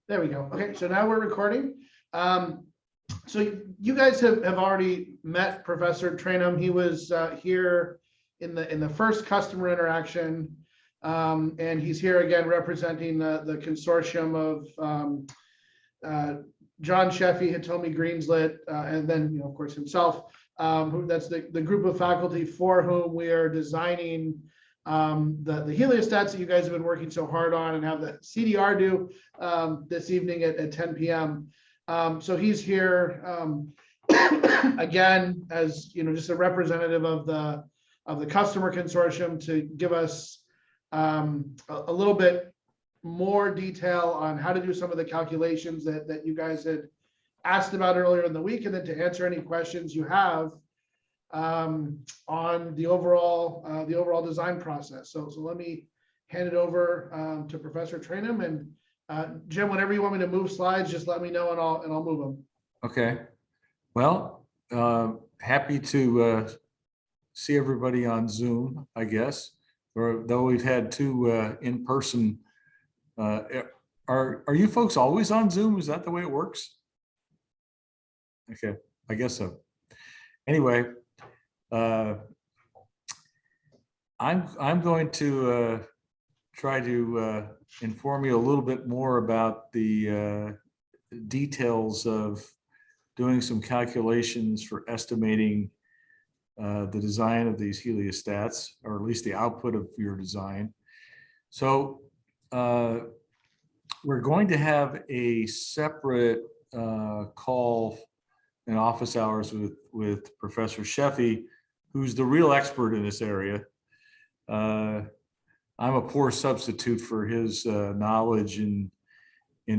There we go. Okay, so now we're recording. So you guys have already met Professor Trainham. He was here in the first customer interaction, and he's here again representing the consortium of John Sheffey, Hitomi Greenslit, and then of course himself. That's the group of faculty for whom we are designing the heliostats that you guys have been working so hard on and have the CDR due this evening at 10 p.m. So he's here again as just a representative of the customer consortium to give us a little bit more detail on how to do some of the calculations that you guys had asked about earlier in the week, and then to answer any questions you have on the overall design process. So let me hand it over to Professor Trainham, and Jim, whenever you want me to move slides, just let me know and I'll move them. Okay. Well, happy to see everybody on Zoom, I guess, or though we've had two in-person. Are you folks always on Zoom? Is that the way it works? Okay, I guess so. Anyway, I'm going to try to inform you a little bit more about the details of doing some calculations for estimating the design of these heliostats, or at least the output of your design. So we're going to have a separate call in office hours with Professor Sheffey, who's the real expert in this area. I'm a poor substitute for his knowledge in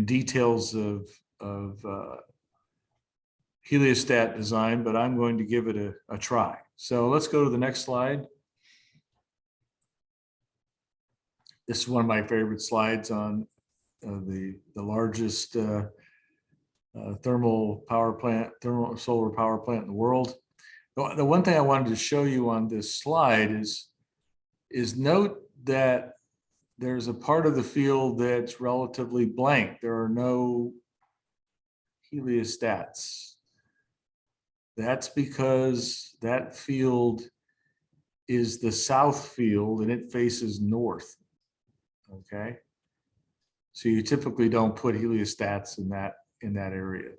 details of heliostat design, but I'm going to give it a try. So let's go to the next slide. This is one of my favorite slides on the largest thermal solar power plant in the world. The one thing I wanted to show you on this slide is note that there's a part of the field that's relatively blank. There are no heliostats. That's because that field is the south field and it faces north. Okay, so you typically don't put heliostats in that area,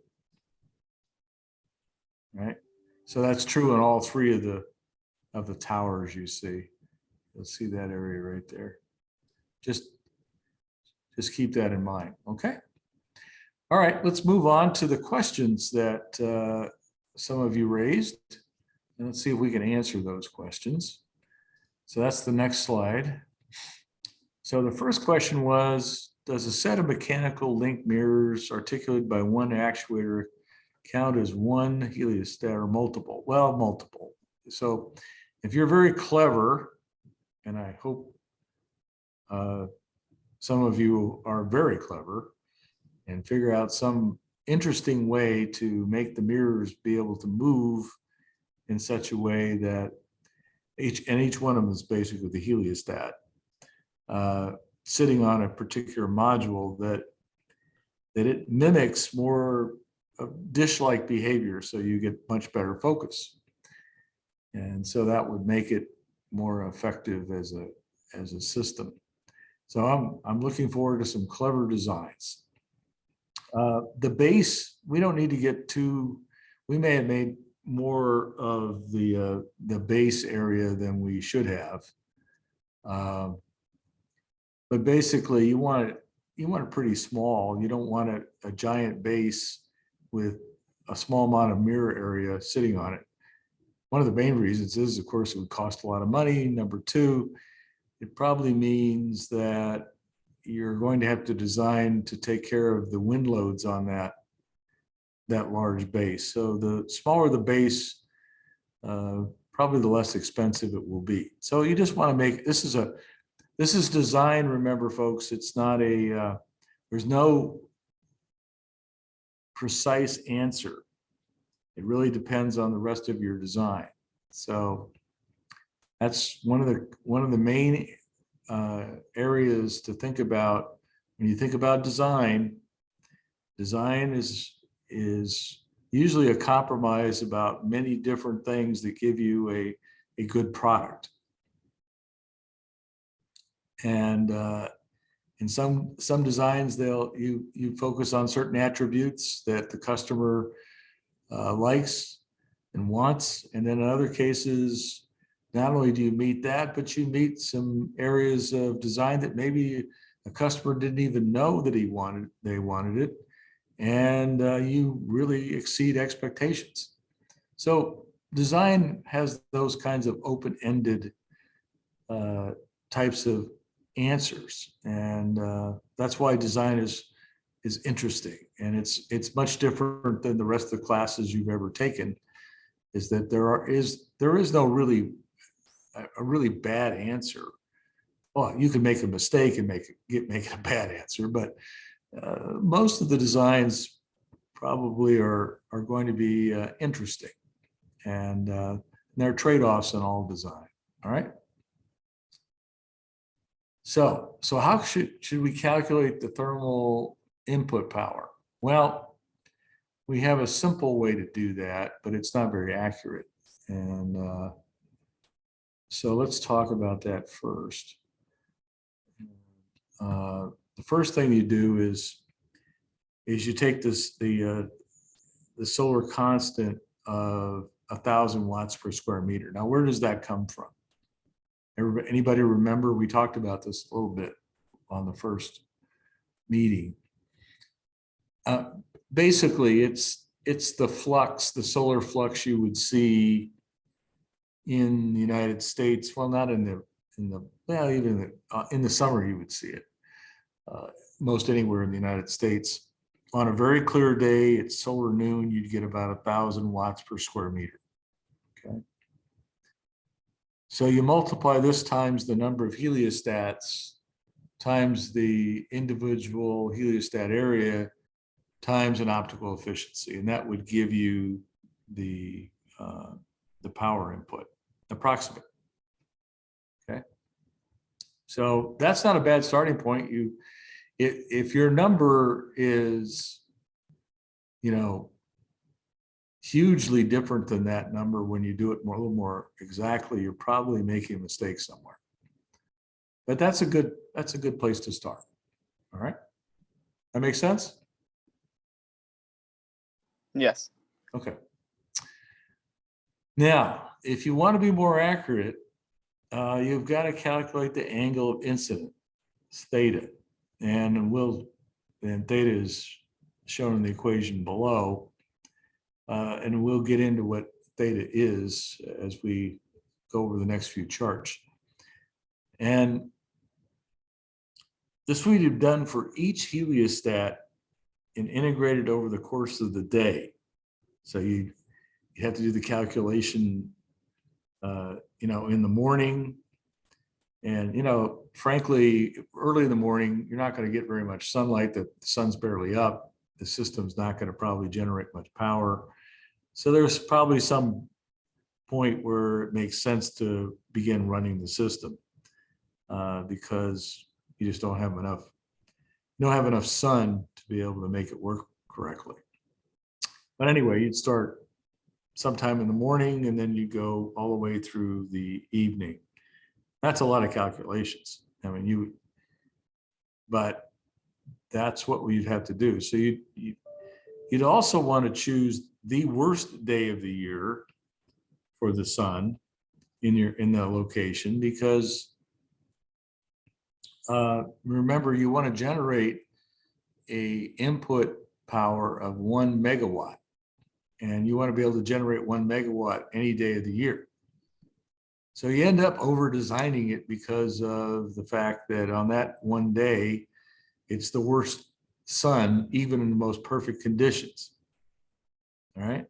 right? So that's true in all three of the towers you see. You'll see that area right there. Just keep that in mind, okay? All right, let's move on to the questions that some of you raised, and let's see if we can answer those questions. So that's the next slide. So the first question was, does a set of mechanical link mirrors articulated by one actuator count as one heliostat or multiple? Well, multiple. So if you're very clever, and I hope some of you are very clever and figure out some interesting way to make the mirrors be able to move in such a way that each one of them is basically the heliostat. Sitting on a particular module that it mimics more of dish-like behavior, so you get much better focus, and so that would make it more effective as a system. So I'm looking forward to some clever designs. The base, we don't need to get too. We may have made more of the base area than we should have. But basically, you want it pretty small. You don't want a giant base with a small amount of mirror area sitting on it. One of the main reasons is, of course, it would cost a lot of money. Number two, it probably means that you're going to have to design to take care of the wind loads on that large base. So the smaller the base, probably the less expensive it will be. So you just want to make, this is design, remember folks, it's not there's no precise answer. It really depends on the rest of your design. So that's one of the main areas to think about when you think about design. Design is usually a compromise about many different things that give you a good product. And in some designs, you focus on certain attributes that the customer likes and wants. And then in other cases, not only do you meet that, but you meet some areas of design that maybe a customer didn't even know that they wanted it. And you really exceed expectations. So design has those kinds of open-ended types of answers. And that's why design is interesting. And it's much different than the rest of the classes you've ever taken, is that there is no really a really bad answer. Well, you can make a mistake and make it a bad answer, but most of the designs probably are going to be interesting, and there are trade-offs in all design. All right. So how should we calculate the thermal input power? Well, we have a simple way to do that, but it's not very accurate. And so let's talk about that first. The first thing you do is you take the solar constant of 1,000 watts per square meter. Now, where does that come from? Anybody remember? We talked about this a little bit on the first meeting. Basically, it's the flux, the solar flux you would see in the United States. Well, not even in the summer you would see it. Most anywhere in the United States. On a very clear day, it's solar noon, you'd get about 1,000 watts per square meter. Okay. So you multiply this times the number of heliostats times the individual heliostat area times an optical efficiency, and that would give you the power input approximate. Okay. So that's not a bad starting point. If your number is, hugely different than that number when you do it a little more exactly, you're probably making a mistake somewhere. But that's a good place to start. All right. That makes sense? Yes. Okay. Now, if you want to be more accurate, you've got to calculate the angle of incidence, theta. And theta is shown in the equation below. And we'll get into what theta is as we go over the next few charts. And this we've done for each heliostat and integrated over the course of the day. So you have to do the calculation, in the morning. And, frankly, early in the morning, you're not going to get very much sunlight. The sun's barely up. The system's not going to probably generate much power. So there's probably some point where it makes sense to begin running the system because you just don't have enough sun to be able to make it work correctly. But anyway, you'd start sometime in the morning and then you go all the way through the evening. That's a lot of calculations. I mean, but that's what we'd have to do. So you'd also want to choose the worst day of the year for the sun in the location, because remember, you want to generate a input power of 1 megawatt, and you want to be able to generate 1 megawatt any day of the year. So you end up over designing it because of the fact that on that one day, it's the worst sun, even in the most perfect conditions. All right.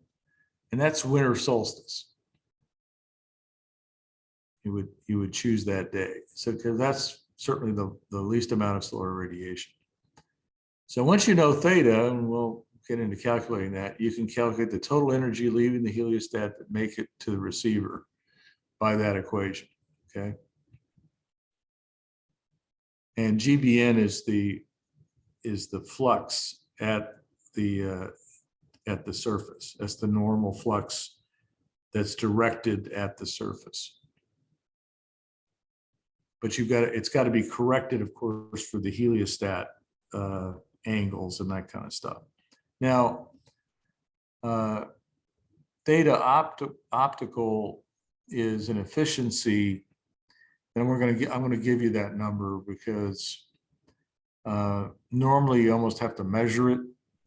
And that's winter solstice. You would choose that day. So because that's certainly the least amount of solar radiation. So once you know theta, and we'll get into calculating that, you can calculate the total energy leaving the heliostat that make it to the receiver by that equation. Okay. And GBN is the flux at the surface. That's the normal flux that's directed at the surface. But it's got to be corrected, of course, for the heliostat angles and that kind of stuff. Now, theta optical is an efficiency, and I'm going to give you that number because normally you almost have to measure it,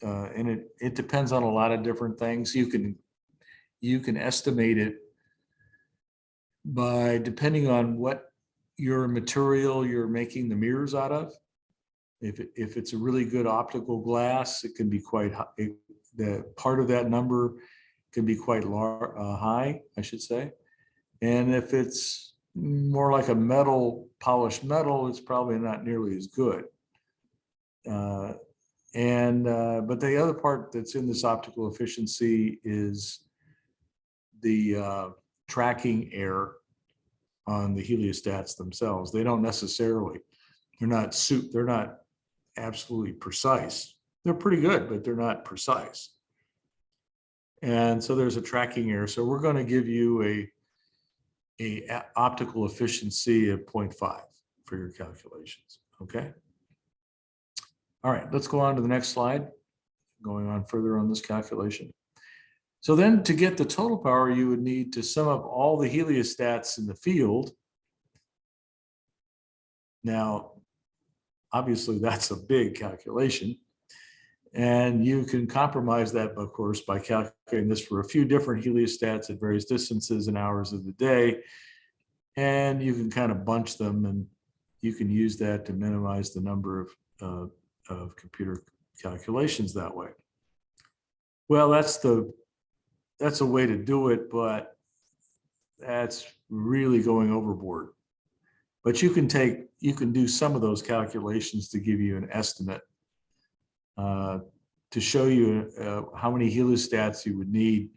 and it depends on a lot of different things. You can estimate it by depending on what your material you're making the mirrors out of. If it's a really good optical glass, it can be quite high. The part of that number can be quite high, I should say. And if it's more like a polished metal, it's probably not nearly as good. But the other part that's in this optical efficiency is the tracking error on the heliostats themselves. They don't necessarily, they're not absolutely precise. They're pretty good, but they're not precise. And so there's a tracking error. So we're going to give you a optical efficiency of 0.5 for your calculations. Okay. All right, let's go on to the next slide. Going on further on this calculation. So then to get the total power, you would need to sum up all the heliostats in the field. Now, obviously that's a big calculation, and you can compromise that, of course, by calculating this for a few different heliostats at various distances and hours of the day. And you can kind of bunch them, and you can use that to minimize the number of computer calculations that way. Well, that's a way to do it, but that's really going overboard. But you can do some of those calculations to give you an estimate, to show you how many heliostats you would need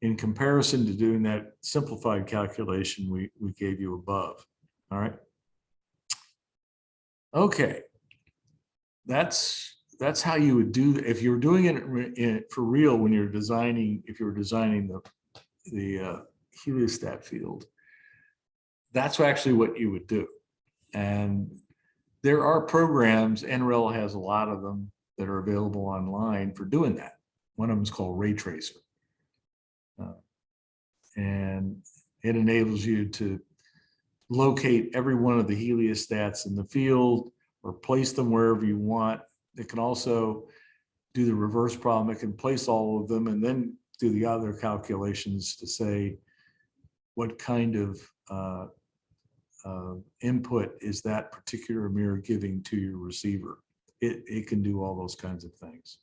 in comparison to doing that simplified calculation we gave you above. All right. Okay. That's how you would do, if you're doing it for real when you're designing, if you're designing the heliostat field, that's actually what you would do. And there are programs, NREL has a lot of them that are available online for doing that. One of them is called Ray Tracer. And it enables you to locate every one of the heliostats in the field or place them wherever you want. It can also do the reverse problem. It can place all of them and then do the other calculations to say what kind of input is that particular mirror giving to your receiver. It can do all those kinds of things.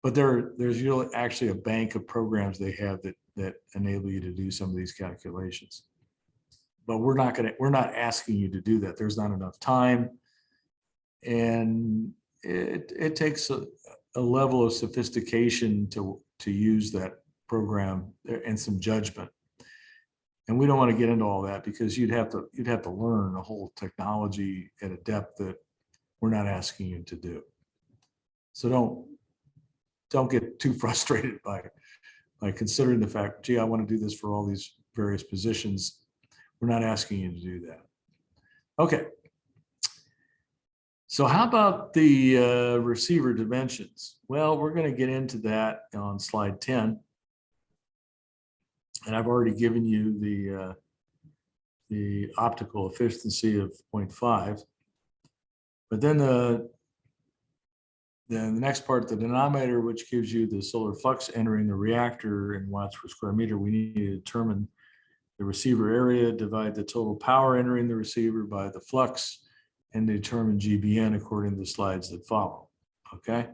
But there's usually actually a bank of programs they have that enable you to do some of these calculations. But we're not asking you to do that. There's not enough time, and it takes a level of sophistication to use that program and some judgment. And we don't want to get into all that because you'd have to learn the whole technology at a depth that we're not asking you to do. So don't get too frustrated by considering the fact, gee, I want to do this for all these various positions. We're not asking you to do that. Okay. So how about the receiver dimensions? Well, we're going to get into that on slide 10. And I've already given you the optical efficiency of 0.5. But then the next part, the denominator, which gives you the solar flux entering the reactor in watts per square meter, we need to determine the receiver area, divide the total power entering the receiver by the flux, and determine GBN according to the slides that follow. Okay.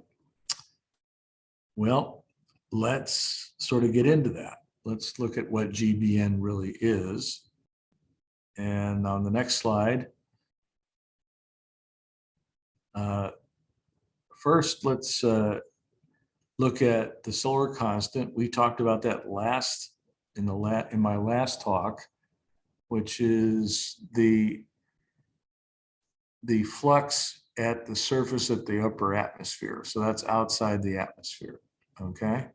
Well, let's sort of get into that. Let's look at what GBN really is. And on the next slide, first, let's look at the solar constant. We talked about that in my last talk, which is the flux at the surface of the upper atmosphere. So that's outside the atmosphere, okay?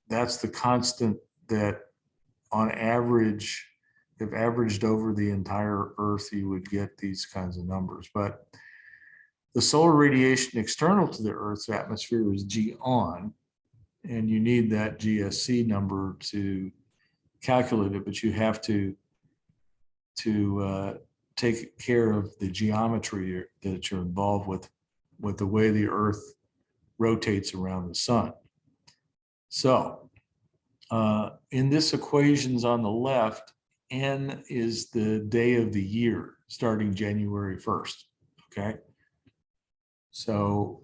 That's the constant that on average, if averaged over the entire Earth, you would get these kinds of numbers. But the solar radiation external to the Earth's atmosphere is G on, and you need that GSC number to calculate it, but you have to take care of the geometry that you're involved with the way the Earth rotates around the sun. So in this equations on the left, N is the day of the year starting January 1st, okay? So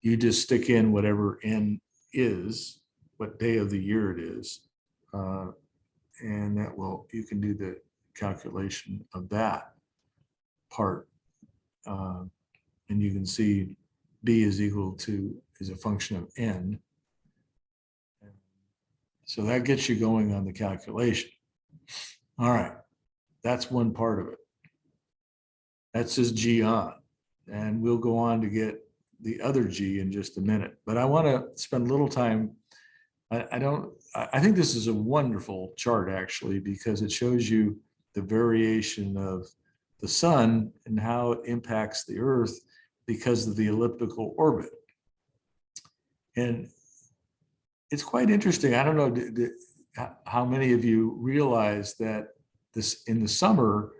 you just stick in whatever N is, what day of the year it is, and that will, you can do the calculation of that part. And you can see B is a function of N. So that gets you going on the calculation. All right, that's one part of it. That's just G on. And we'll go on to get the other G in just a minute. But I want to spend a little time. I think this is a wonderful chart actually, because it shows you the variation of the sun and how it impacts the Earth because of the elliptical orbit. And it's quite interesting. I don't know how many of you realize that this in the summer,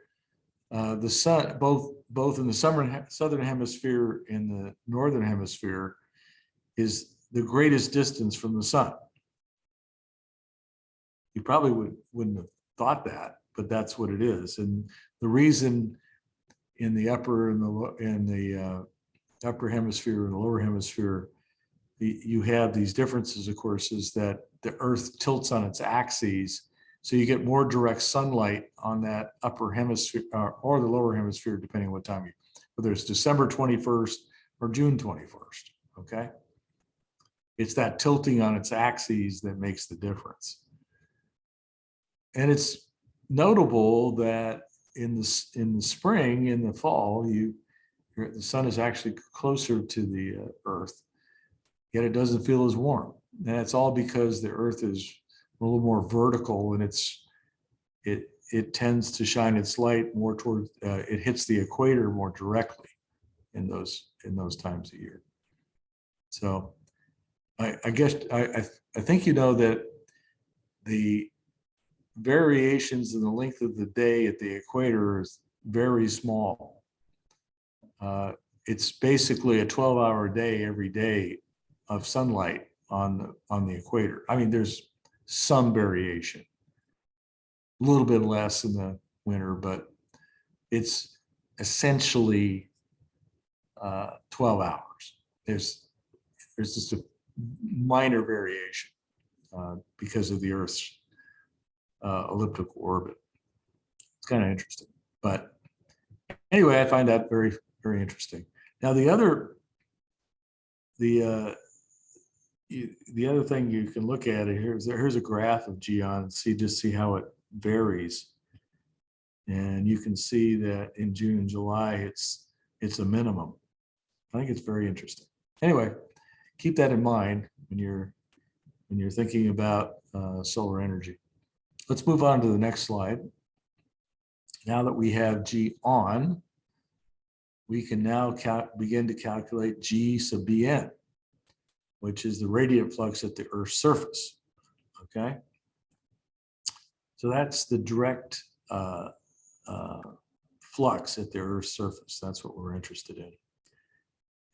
the sun, both in the southern hemisphere and the northern hemisphere, is the greatest distance from the sun. You probably wouldn't have thought that, but that's what it is. And the reason in the upper upper hemisphere and the lower hemisphere, you have these differences, of course, is that the Earth tilts on its axes, so you get more direct sunlight on that upper hemisphere or the lower hemisphere, depending on what time whether it's December 21st or June 21st, okay? It's that tilting on its axes that makes the difference. And it's notable that in the spring, in the fall, the sun is actually closer to the Earth, yet it doesn't feel as warm. And it's all because the Earth is a little more vertical, and it tends to shine its light more toward it hits the equator more directly in those times of year. So I guess I think you know that the variations in the length of the day at the equator is very small. It's basically a 12-hour day every day of sunlight on the equator. I mean, there's some variation, a little bit less in the winter, but it's essentially 12 hours. There's just a minor variation because of the Earth's elliptical orbit. It's kind of interesting, but anyway, I find that very, very interesting. Now, the other thing you can look at here's a graph of G on and see how it varies, and you can see that in June and July it's a minimum. I think it's very interesting. Anyway, keep that in mind when you're thinking about solar energy. Let's move on to the next slide. Now that we have G on, we can now begin to calculate G sub Bn, which is the radiant flux at the Earth's surface, okay? So that's the direct flux at the Earth's surface. That's what we're interested in.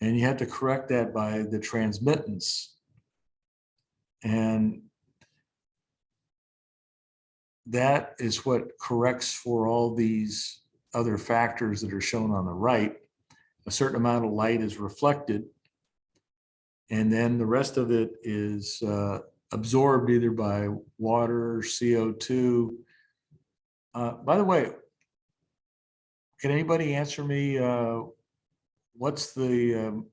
And you have to correct that by the transmittance. And that is what corrects for all these other factors that are shown on the right. A certain amount of light is reflected, and then the rest of it is absorbed either by water, CO2. By the way, can anybody answer me what's the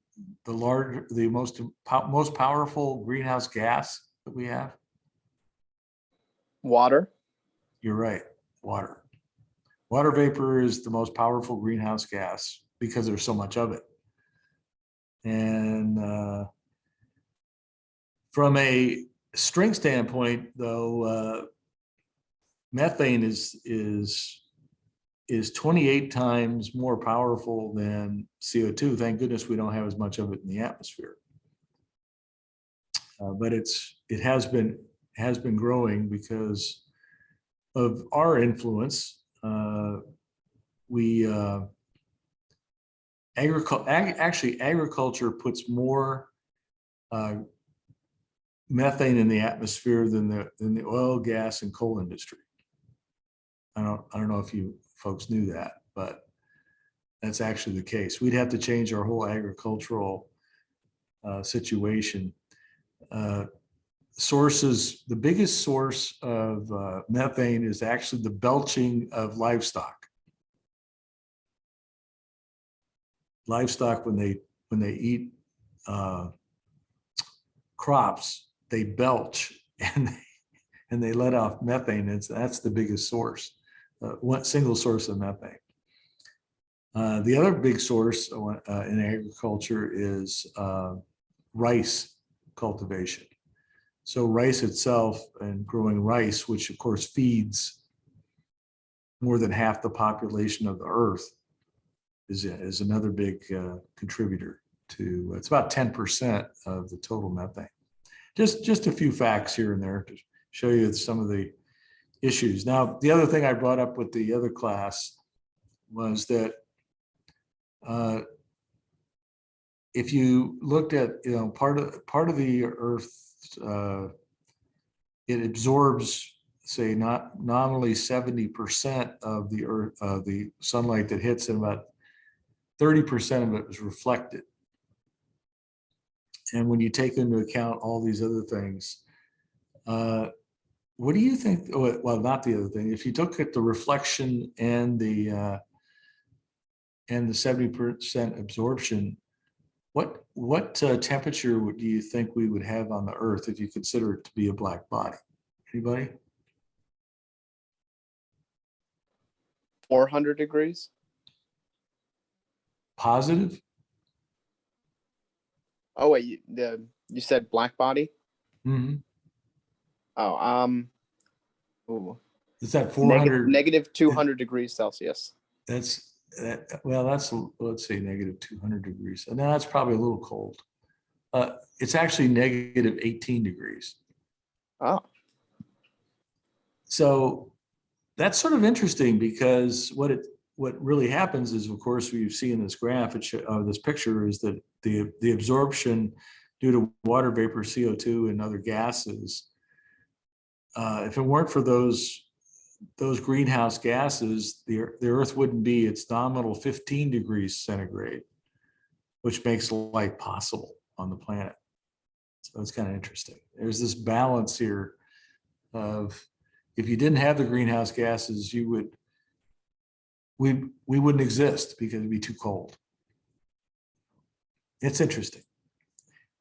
most powerful greenhouse gas that we have? Water. You're right, water. Water vapor is the most powerful greenhouse gas because there's so much of it. And from a strength standpoint, though, methane is 28 times more powerful than CO2. Thank goodness we don't have as much of it in the atmosphere. But it has been growing because of our influence. Agriculture puts more methane in the atmosphere than the oil, gas, and coal industry. I don't know if you folks knew that, but that's actually the case. We'd have to change our whole agricultural situation. Sources, the biggest source of methane is actually the belching of livestock. Livestock, when they eat crops, they belch and they let off methane. That's the biggest source, one single source of methane. The other big source in agriculture is rice cultivation. So rice itself, and growing rice, which of course feeds more than half the population of the earth, is another big contributor to, it's about 10% of the total methane. Just a few facts here and there to show you some of the issues. Now, the other thing I brought up with the other class was that if you looked at, part of the earth, it absorbs, say, not nominally 70% of the earth, the sunlight that hits, and about 30% of it is reflected. And when you take into account all these other things, what do you think? Well, not the other thing. If you look at the reflection and the 70% absorption, what temperature do you think we would have on the Earth if you consider it to be a black body? Anybody? 400 degrees. Positive? Oh wait, you said black body? Mm-hmm. Oh, ooh. Is that 400? Negative 200 degrees Celsius. Well, let's say negative 200 degrees. And now that's probably a little cold. It's actually negative 18 degrees. Oh. So that's sort of interesting, because what really happens is, of course, we see in this graph, this picture, is that the absorption due to water vapor, CO2, and other gases, if it weren't for those greenhouse gases, the Earth wouldn't be its nominal 15 degrees centigrade, which makes life possible on the planet. So it's kind of interesting. There's this balance here of, if you didn't have the greenhouse gases, we wouldn't exist because it'd be too cold. It's interesting.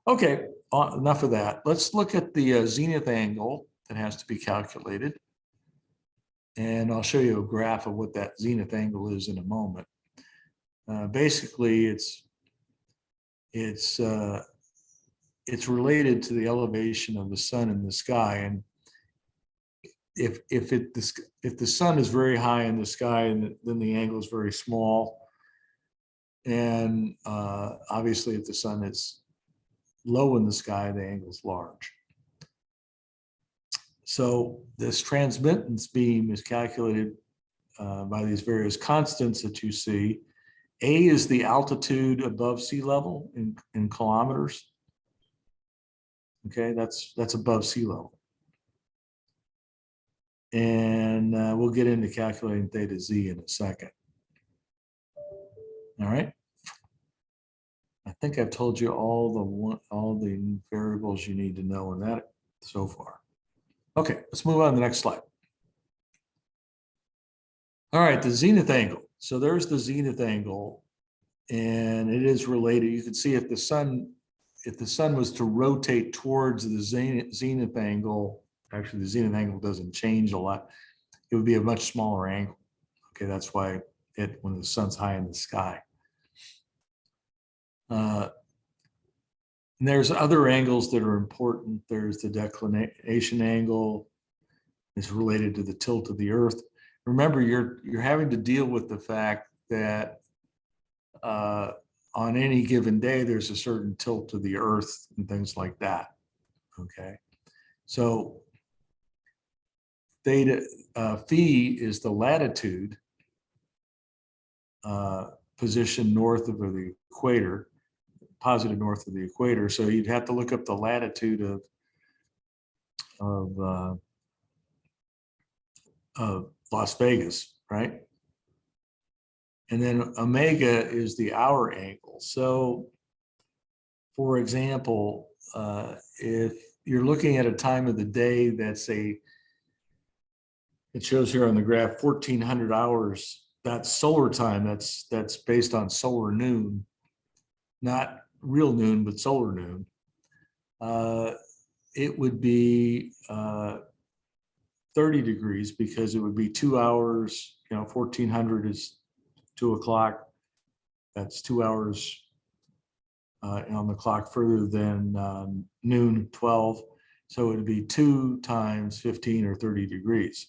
Okay, enough of that. Let's look at the zenith angle that has to be calculated. And I'll show you a graph of what that zenith angle is in a moment. Basically, it's related to the elevation of the sun in the sky. And if the sun is very high in the sky, then the angle is very small. And obviously, if the sun is low in the sky, the angle is large. So this transmittance beam is calculated by these various constants that you see. A is the altitude above sea level in kilometers. Okay, that's above sea level. And we'll get into calculating theta z in a second. All right. I think I've told you all the variables you need to know in that so far. Okay, let's move on to the next slide. All right, the zenith angle. So there's the zenith angle, and it is related. You can see if the sun was to rotate towards the zenith angle, actually the zenith angle doesn't change a lot. It would be a much smaller angle. Okay, that's why when the sun's high in the sky. And there's other angles that are important. There's the declination angle. It's related to the tilt of the Earth. Remember, you're having to deal with the fact that on any given day, there's a certain tilt to the Earth and things like that. Okay, so theta phi is the latitude position north of the equator, positive north of the equator. So you'd have to look up the latitude of Las Vegas, right? And then omega is the hour angle. So, for example, if you're looking at a time of the day that's it shows here on the graph 1400 hours. That's solar time. That's based on solar noon, not real noon, but solar noon. It would be 30 degrees because it would be 2 hours. 1400 is 2 o'clock. That's 2 hours on the clock further than noon, 12. So it would be 2 times 15 or 30 degrees.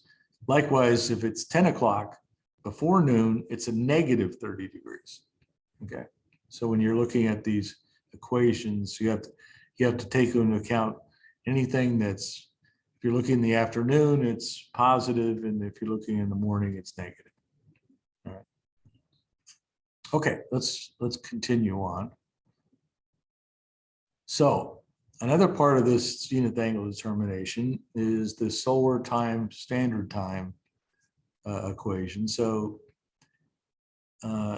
Likewise, if it's 10 o'clock before noon, it's a negative 30 degrees. Okay. So when you're looking at these equations, you have to take into account anything that's, if you're looking in the afternoon, it's positive, and if you're looking in the morning, it's negative. All right. Okay, let's continue on. So another part of this zenith angle determination is the solar time standard time equation. So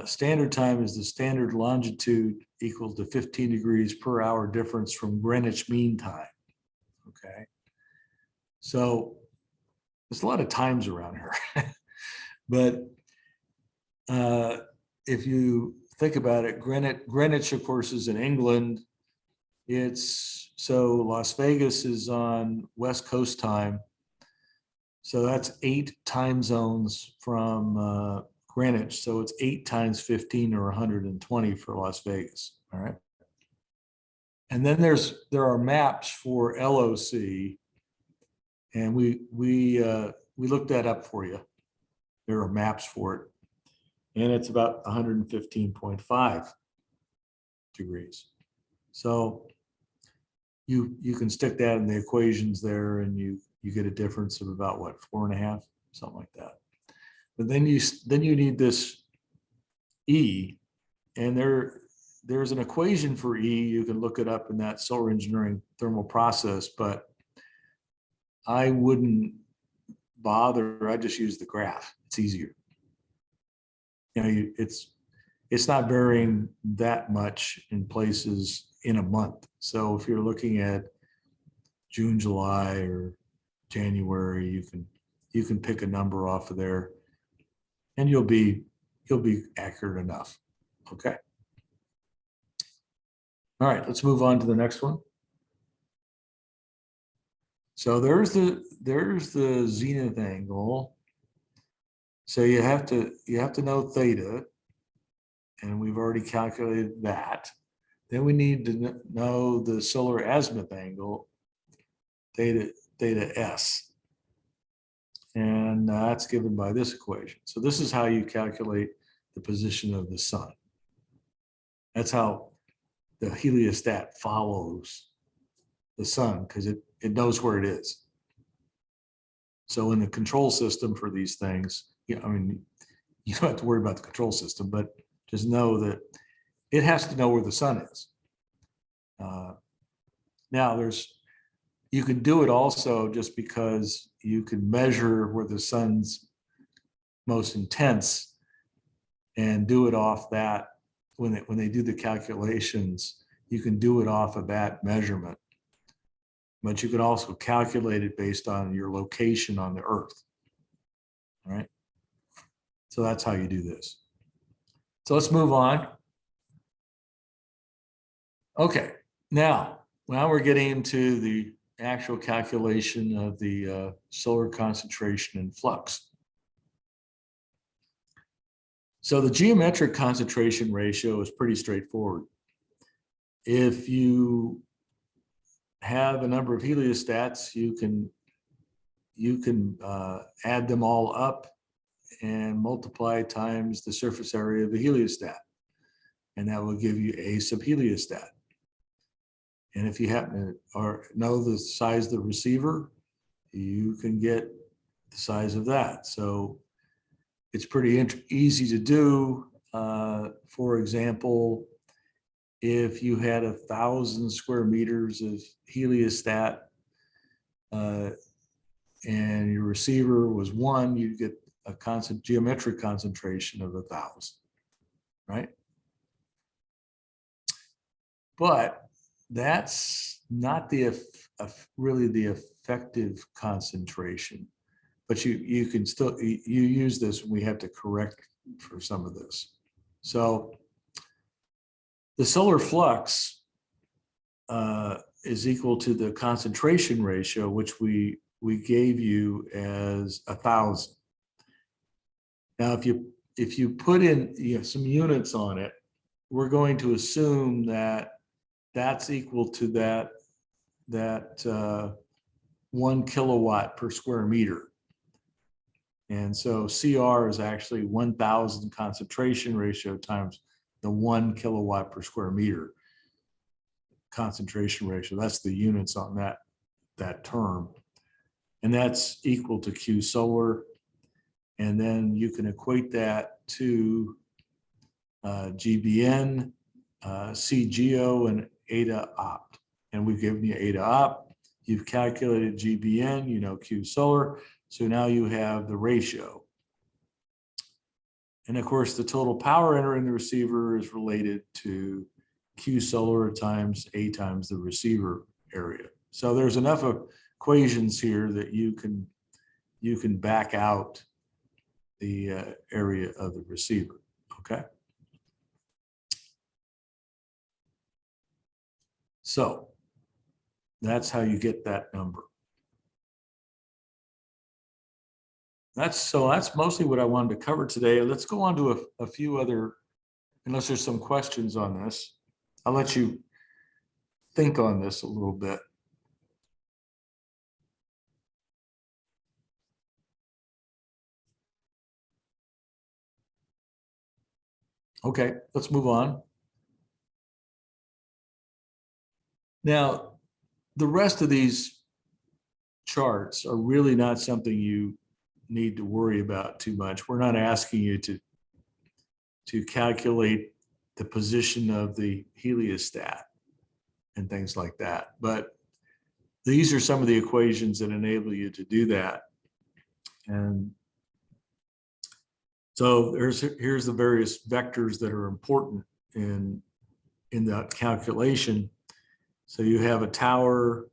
standard time is the standard longitude equal to 15 degrees per hour difference from Greenwich Mean Time. Okay, so there's a lot of times around here, but if you think about it, Greenwich, of course, is in England. So Las Vegas is on West Coast time. So that's 8 time zones from Greenwich. So it's 8 times 15 or 120 for Las Vegas. All right. And then there are maps for LOC, and we looked that up for you. There are maps for it, and it's about 115.5 degrees. So you can stick that in the equations there, and you get a difference of about what, 4.5, something like that. But then you need this E, and there's an equation for E. You can look it up in that solar engineering thermal process, but I wouldn't bother. I just use the graph. It's easier. It's not varying that much in places in a month. So if you're looking at June, July, or January, you can pick a number off of there, and you'll be accurate enough. Okay. All right, let's move on to the next one. So there's the zenith angle. So you have to know theta, and we've already calculated that. Then we need to know the solar azimuth angle, theta s, and that's given by this equation. So this is how you calculate the position of the sun. That's how the heliostat follows the sun, because it knows where it is. So in the control system for these things, I mean, you don't have to worry about the control system, but just know that it has to know where the sun is. Now you can do it also just because you can measure where the sun's most intense and do it off that. When they do the calculations, you can do it off of that measurement. But you can also calculate it based on your location on the Earth. All right. So that's how you do this. So let's move on. Okay. Now we're getting into the actual calculation of the solar concentration and flux. So the geometric concentration ratio is pretty straightforward. If you have a number of heliostats, you can add them all up and multiply times the surface area of the heliostat. And that will give you A sub heliostat. And if you happen to know the size of the receiver, you can get the size of that. So it's pretty easy to do. For example, if you had 1,000 square meters of heliostat and your receiver was 1, you'd get a geometric concentration of 1,000, right? But that's not really the effective concentration. But you can still use this. We have to correct for some of this. So the solar flux is equal to the concentration ratio, which we gave you as 1,000. Now, if you put in some units on it, we're going to assume that that's equal to that 1 kilowatt per square meter. And so CR is actually 1,000 concentration ratio times the 1 kilowatt per square meter concentration ratio. That's the units on that term. And that's equal to Q solar. And then you can equate that to GBN, CGO, and eta opt. And we've given you eta opt. You've calculated GBN, you know Q solar. So now you have the ratio. And of course, the total power entering the receiver is related to Q solar times A times the receiver area. So there's enough equations here that you can back out the area of the receiver, okay? So that's how you get that number. That's mostly what I wanted to cover today. Let's go on to a few other, unless there's some questions on this. I'll let you think on this a little bit. Okay, let's move on. Now, the rest of these charts are really not something you need to worry about too much. We're not asking you to calculate the position of the heliostat and things like that. But these are some of the equations that enable you to do that. And so here's the various vectors that are important in that calculation. So you have a tower,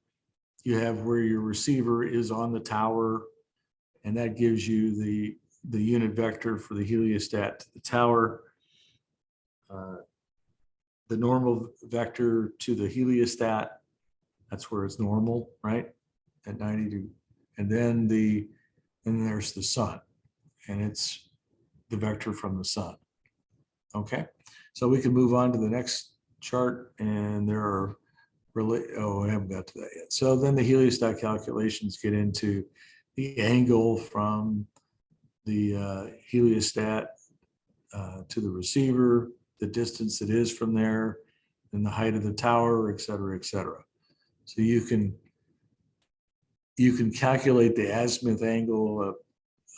you have where your receiver is on the tower, and that gives you the unit vector for the heliostat to the tower. The normal vector to the heliostat, that's where it's normal, right? At 90 degrees. And then there's the sun, and it's the vector from the sun. Okay, so we can move on to the next chart, and there are I haven't got to that yet. So then the heliostat calculations get into the angle from the heliostat to the receiver, the distance it is from there, and the height of the tower, et cetera, et cetera. So you can calculate the azimuth angle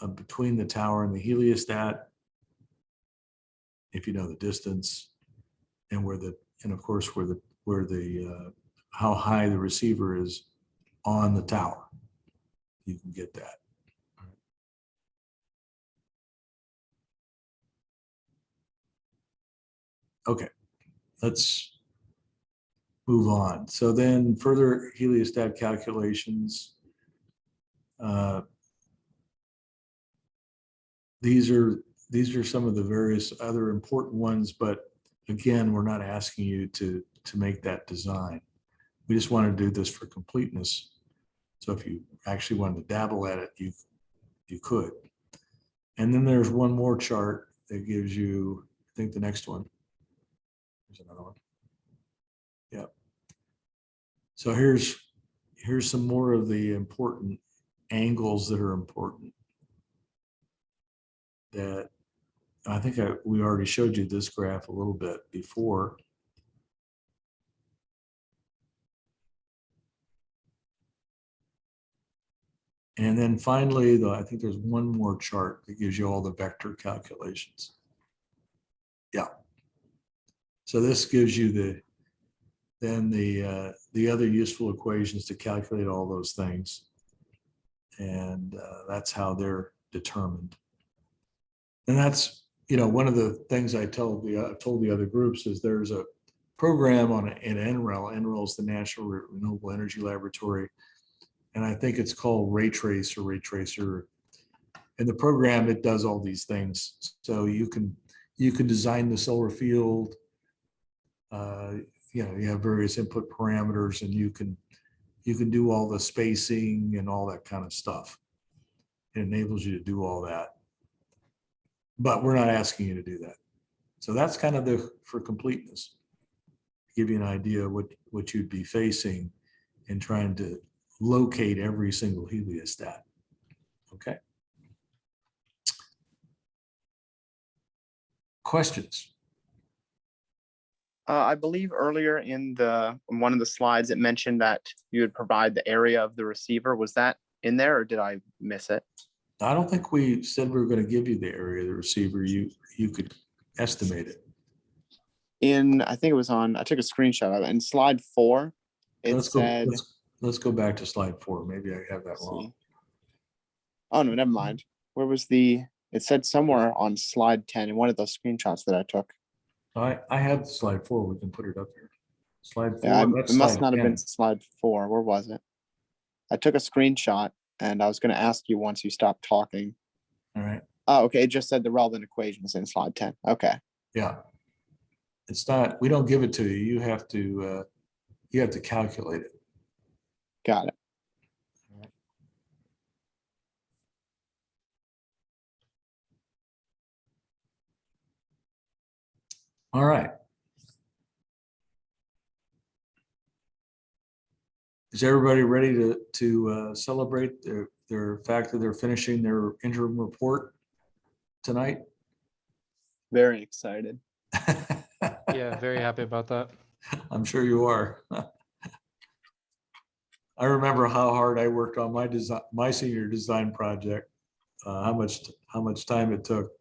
of between the tower and the heliostat if you know the distance, and of course where the how high the receiver is on the tower. You can get that. Okay, let's move on. So then further heliostat calculations. These are some of the various other important ones, but again, we're not asking you to make that design. We just want to do this for completeness. So if you actually wanted to dabble at it, you could. And then there's one more chart that gives you, I think the next one. There's another one. Yep. So here's some more of the important angles that are important. That I think we already showed you this graph a little bit before. And then finally, I think there's one more chart that gives you all the vector calculations. Yeah. So this gives you the other useful equations to calculate all those things. And that's how they're determined. And that's, one of the things I told the other groups is there's a program in NREL. NREL is the National Renewable Energy Laboratory. And I think it's called Ray Tracer. And the program, it does all these things. So you can design the solar field. You have various input parameters, and you can do all the spacing and all that kind of stuff. It enables you to do all that. But we're not asking you to do that. So that's kind of for completeness. Give you an idea of what you'd be facing in trying to locate every single heliostat. Okay. Questions? I believe earlier in one of the slides it mentioned that you would provide the area of the receiver. Was that in there, or did I miss it? I don't think we said we were going to give you the area of the receiver. You could estimate it. I think it was I took a screenshot of it. In slide 4, Let's go back to slide 4. Maybe I have that wrong. Oh no, never mind. Where was it said somewhere on slide 10 in one of those screenshots that I took. I have slide 4. We can put it up here. Slide 4. Yeah, it must not have been slide 4. Where was it? I took a screenshot and I was going to ask you once you stopped talking. All right. Oh, okay. It just said the relevant equations in slide 10. Okay. Yeah. It's not, we don't give it to you. You have to calculate it. Got it. All right. Is everybody ready to celebrate their fact that they're finishing their interim report tonight? Very excited. Yeah, very happy about that. I'm sure you are. I remember how hard I worked on my senior design project, how much time it took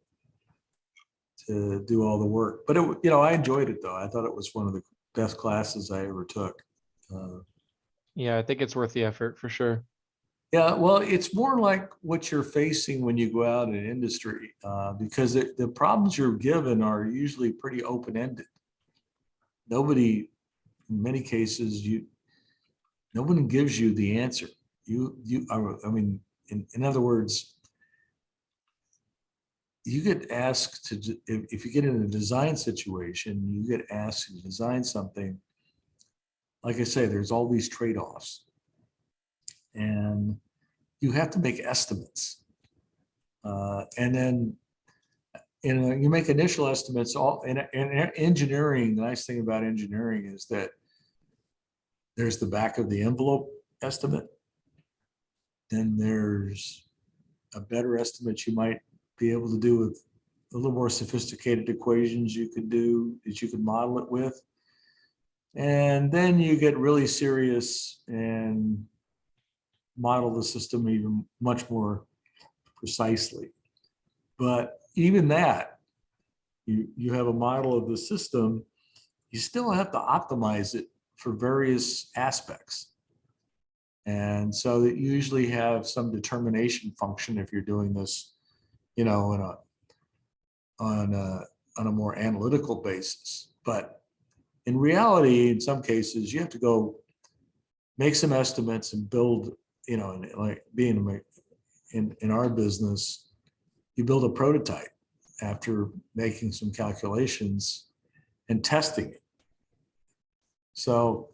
to do all the work. But I enjoyed it though. I thought it was one of the best classes I ever took. Yeah, I think it's worth the effort for sure. Yeah, well, it's more like what you're facing when you go out in industry, because the problems you're given are usually pretty open-ended. Nobody, in many cases, no one gives you the answer. I mean, in other words, you get asked to, if you get in a design situation, you get asked to design something. Like I say, there's all these trade-offs. And you have to make estimates. And then you make initial estimates. In engineering, the nice thing about engineering is that there's the back of the envelope estimate. Then there's a better estimate you might be able to do with a little more sophisticated equations you could do that you could model it with. And then you get really serious and model the system even much more precisely. But even that, you have a model of the system, you still have to optimize it for various aspects. And so that you usually have some determination function if you're doing this, on a more analytical basis. But in reality, in some cases, you have to go make some estimates and build, like being in our business, you build a prototype after making some calculations and testing it. So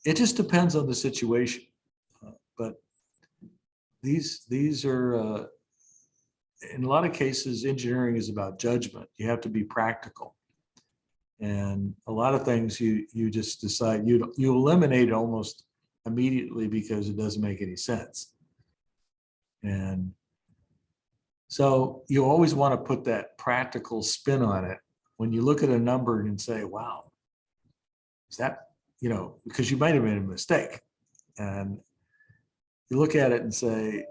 it just depends on the situation. But these are in a lot of cases, engineering is about judgment. You have to be practical. And a lot of things you just decide, you eliminate almost immediately because it doesn't make any sense. And so you always want to put that practical spin on it when you look at a number and say, wow, is that, because you might have made a mistake. And you look at it and say,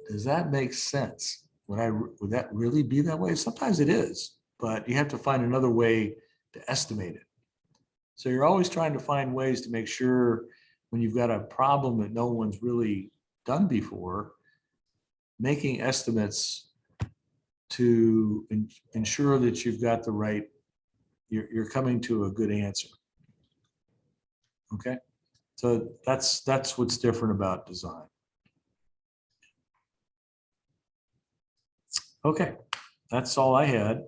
does that make sense? Would that really be that way? Sometimes it is, but you have to find another way to estimate it. So you're always trying to find ways to make sure when you've got a problem that no one's really done before, making estimates to ensure that you've got the right, you're coming to a good answer. Okay, so that's what's different about design. Okay, that's all I had.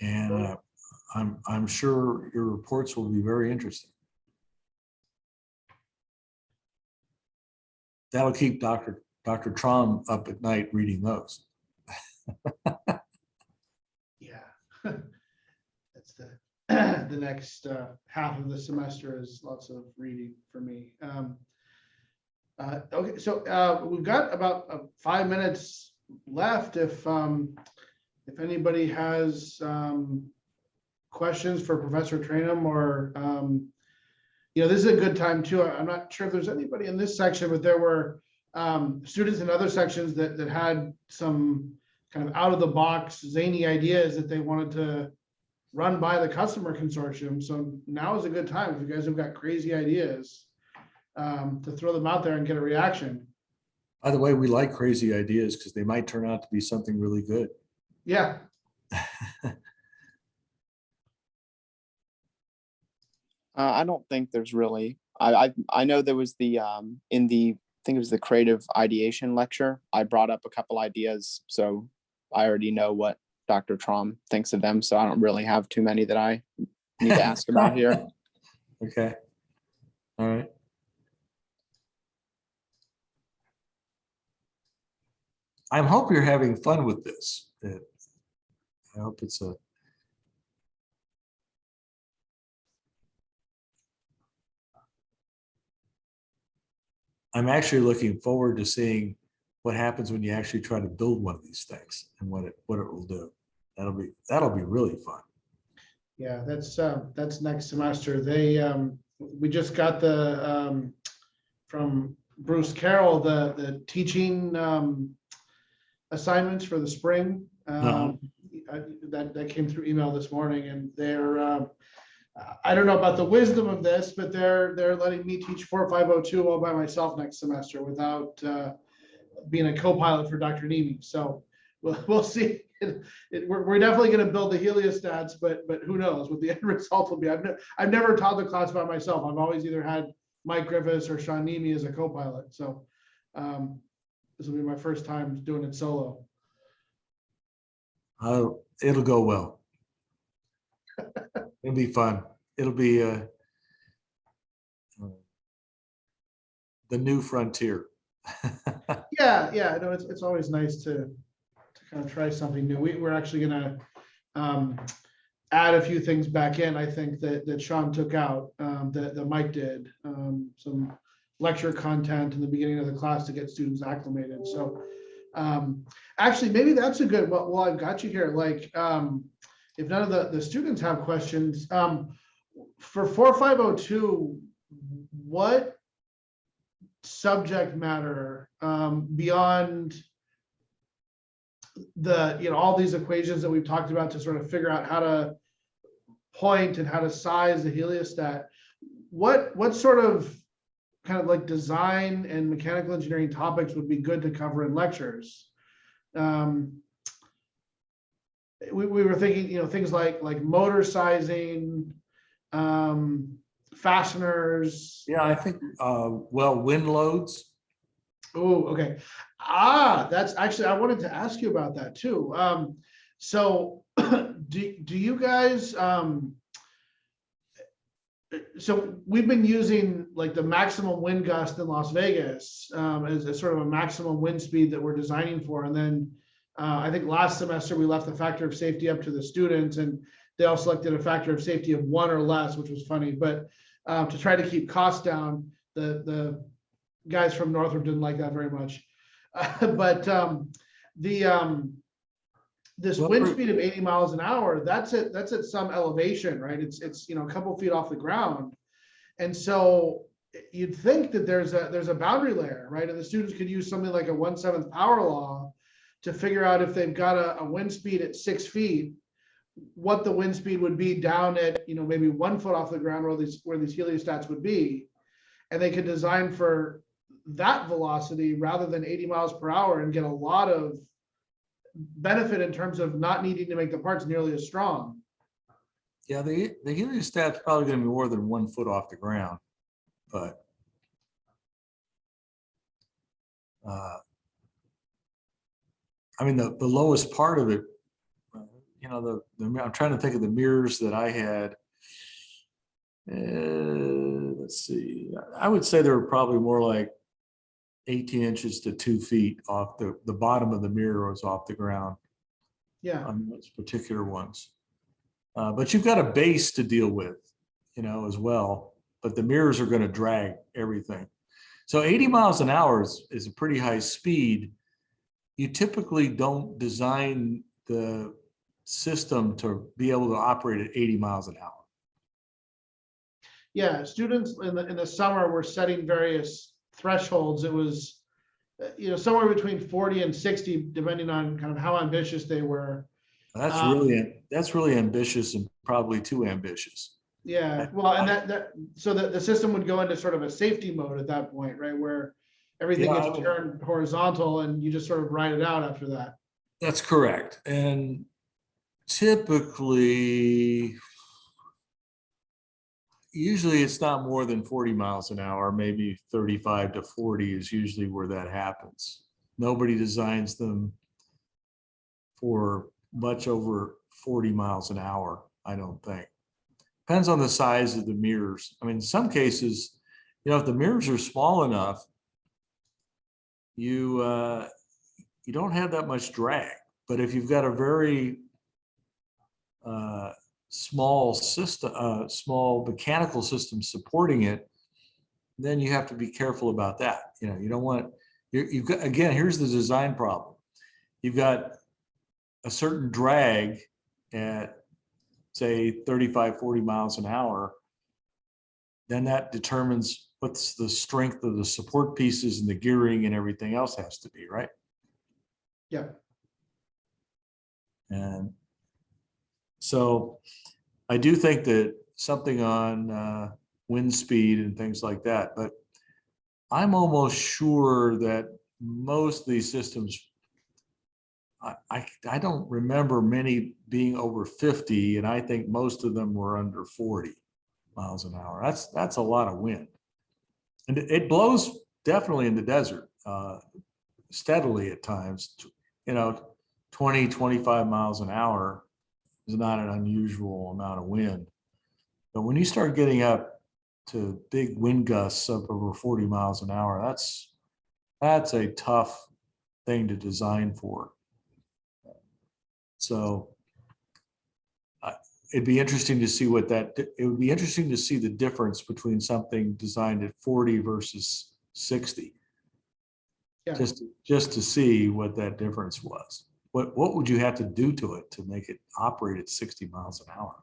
And I'm sure your reports will be very interesting. That'll keep Dr. Traum up at night reading those. Yeah. That's the next half of the semester is lots of reading for me. Okay, so we've got about 5 minutes left. If anybody has questions for Professor Trainham, or this is a good time too. I'm not sure if there's anybody in this section, but there were students in other sections that had some kind of out of the box zany ideas that they wanted to run by the customer consortium. So now is a good time if you guys have got crazy ideas to throw them out there and get a reaction. By the way, we like crazy ideas because they might turn out to be something really good. Yeah. I don't think there's really, I know there was the, I think it was the creative ideation lecture. I brought up a couple ideas, so I already know what Dr. Traum thinks of them. So I don't really have too many that I need to ask about here. Okay. All right. I hope you're having fun with this. I hope it's a I'm actually looking forward to seeing what happens when you actually try to build one of these things and what it will do. That'll be really fun. Yeah, that's next semester. We just got the from Bruce Carroll the teaching assignments for the spring. That came through email this morning, and they're I don't know about the wisdom of this, but they're letting me teach 4502 all by myself next semester without being a co-pilot for Dr. Nemi. So we'll see. We're definitely going to build the heliostats, but who knows what the end result will be. I've never taught the class by myself. I've always either had Mike Griffiths or Sean Nemi as a co-pilot. So this will be my first time doing it solo. It'll go well. It'll be fun. It'll be the new frontier. Yeah. No, it's always nice to kind of try something new. We're actually going to add a few things back in. I think that Sean took out that Mike did some lecture content in the beginning of the class to get students acclimated. So actually, maybe that's a good. Well, I've got you here. Like, if none of the students have questions, for 4502, what subject matter beyond the all these equations that we've talked about to sort of figure out how to point and how to size the heliostat, what sort of kind of like design and mechanical engineering topics would be good to cover in lectures? We were thinking, things like motor sizing, fasteners. Yeah, I think, wind loads. Oh, okay. That's actually, I wanted to ask you about that too. So do you guys, so we've been using like the maximum wind gust in Las Vegas as a sort of a maximum wind speed that we're designing for. And then I think last semester we left the factor of safety up to the students, and they all selected a factor of safety of 1 or less, which was funny. But to try to keep costs down, the guys from Northrop didn't like that very much. But this Well, wind speed of 80 miles an hour, that's at some elevation, right? It's a couple feet off the ground. And so you'd think that there's a boundary layer, right? And the students could use something like a 1/7 power law to figure out if they've got a wind speed at 6 feet, what the wind speed would be down at, maybe 1 foot off the ground where these heliostats would be. And they could design for that velocity rather than 80 miles per hour and get a lot of benefit in terms of not needing to make the parts nearly as strong. Yeah, the heliostat's probably going to be more than 1 foot off the ground, but I mean the lowest part of it, I'm trying to think of the mirrors that I had. Let's see, I would say they were probably more like 18 inches to 2 feet off the bottom of the mirror was off the ground Yeah. on those particular ones. But you've got a base to deal with, as well, but the mirrors are going to drag everything. So 80 miles an hour is a pretty high speed. You typically don't design the system to be able to operate at 80 miles an hour. Yeah, students in the summer were setting various thresholds. It was, somewhere between 40 and 60, depending on kind of how ambitious they were. That's really ambitious and probably too ambitious. Yeah, well, and so the system would go into sort of a safety mode at that point, right? Where everything Yeah, gets turned horizontal and you just sort of ride it out after that. That's correct. And typically, usually it's not more than 40 miles an hour, maybe 35 to 40 is usually where that happens. Nobody designs them for much over 40 miles an hour, I don't think. Depends on the size of the mirrors. I mean, in some cases, if the mirrors are small enough, you don't have that much drag. But if you've got a very small system, small mechanical system supporting it, then you have to be careful about that. You don't want, you've got, again, here's the design problem. You've got a certain drag at say 35, 40 miles an hour, then that determines what's the strength of the support pieces and the gearing and everything else has to be, right? Yeah. And so I do think that something on wind speed and things like that, but I'm almost sure that most of these systems, I don't remember many being over 50, and I think most of them were under 40 miles an hour. That's a lot of wind. And it blows definitely in the desert, steadily at times. 20, 25 miles an hour is not an unusual amount of wind. But when you start getting up to big wind gusts of over 40 miles an hour, that's a tough thing to design for. So it'd be interesting to see it would be interesting to see the difference between something designed at 40 versus 60. Yeah. Just to see what that difference was. What would you have to do to it to make it operate at 60 miles an hour?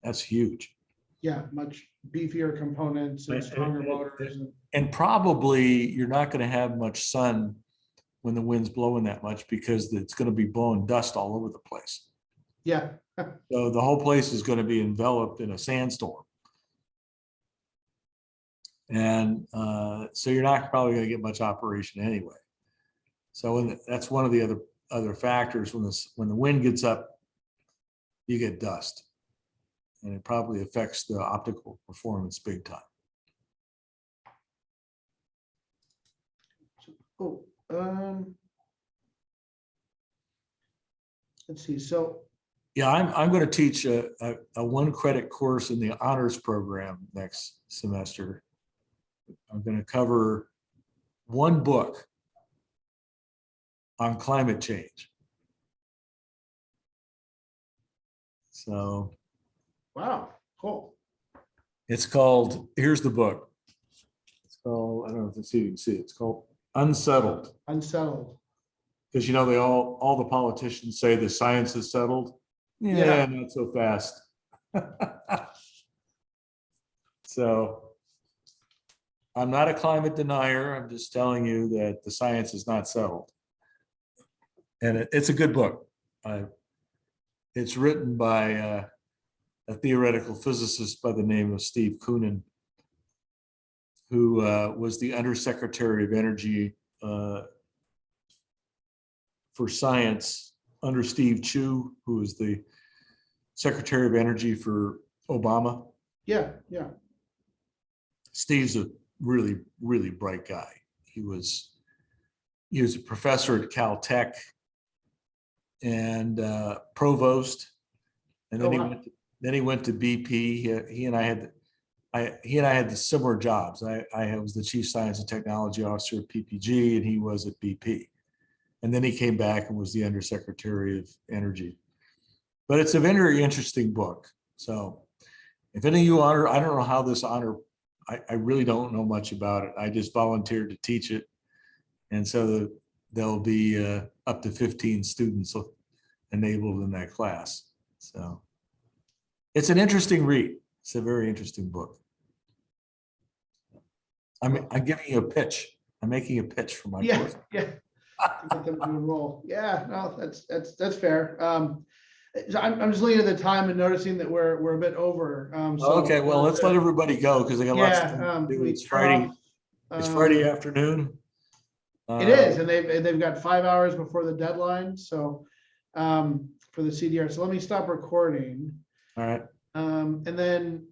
That's huge. Yeah, much beefier components and stronger motors. And probably you're not going to have much sun when the wind's blowing that much, because it's going to be blowing dust all over the place. Yeah. So the whole place is going to be enveloped in a sandstorm. And so you're not probably going to get much operation anyway. So that's one of the other factors. When the wind gets up, you get dust, and it probably affects the optical performance big time. Oh, let's see. So Yeah, I'm going to teach a 1-credit course in the honors program next semester. I'm going to cover one book on climate change. So Wow, cool. it's called, here's the book. It's called, I don't know if you can see it. It's called Unsettled. Unsettled. Because, you know, they all the politicians say the science is settled. Yeah, Yeah. not so fast. So I'm not a climate denier. I'm just telling you that the science is not settled. And it's a good book. It's written by a theoretical physicist by the name of Steve Koonin, who was the Undersecretary of Energy for Science under Steve Chu, who was the Secretary of Energy for Obama. Yeah, yeah. Steve's a really, really bright guy. He was a professor at Caltech and provost, and then Oh, wow. he went to BP. He and I had the similar jobs. I was the chief science and technology officer at PPG, and he was at BP. And then he came back and was the undersecretary of energy. But it's a very interesting book. So if any of you honor, I don't know how this honor, I really don't know much about it. I just volunteered to teach it. And so there'll be up to 15 students enabled in that class. So it's an interesting read. It's a very interesting book. I'm giving you a pitch. I'm making a pitch for my Yeah, course. yeah. To get them to enroll. Yeah, no, that's fair. So I'm just looking at the time and noticing that we're a bit over. So Okay, well, let's let everybody go because they got lots of Yeah, things to do. we It's turn Friday. off, It's Friday afternoon. It is, and they've got 5 hours before the deadline. So for the CDR. So let me stop recording. All right. And then